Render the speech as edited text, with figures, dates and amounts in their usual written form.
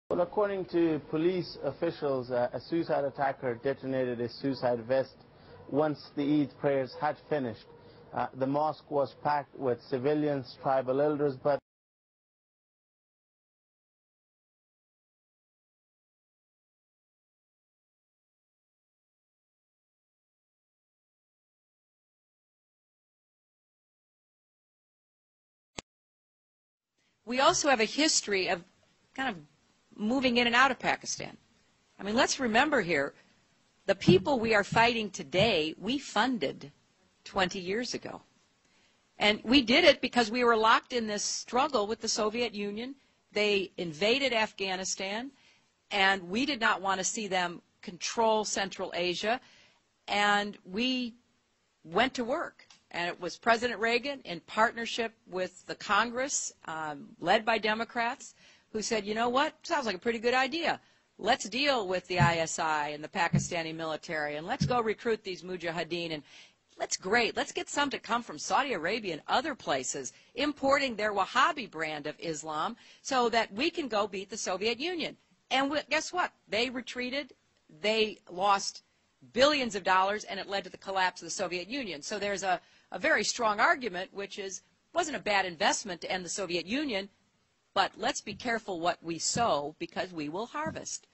Well, according to police officials, a suicide attacker detonated his suicide vest once the Eid prayers had finished. The mosque was packed with civilians, tribal elders, but we also have a history of kind of moving in and out of Pakistan. I mean, let's remember here, the people we are fighting today, we funded 20 years ago. And we did it because we were locked in this struggle with the Soviet Union. They invaded Afghanistan, and we did not want to see them control Central Asia. And we went to work. And it was President Reagan in partnership with the Congress, led by Democrats, who said, you know what, sounds like a pretty good idea. Let's deal with the ISI and the Pakistani military, and let's go recruit these mujahideen. And let's get some to come from Saudi Arabia and other places, importing their Wahhabi brand of Islam so that we can go beat the Soviet Union. And guess what? They retreated. They lost billions of dollars, and it led to the collapse of the Soviet Union. So there's a very strong argument, which is, it wasn't a bad investment to end the Soviet Union, but let's be careful what we sow because we will harvest.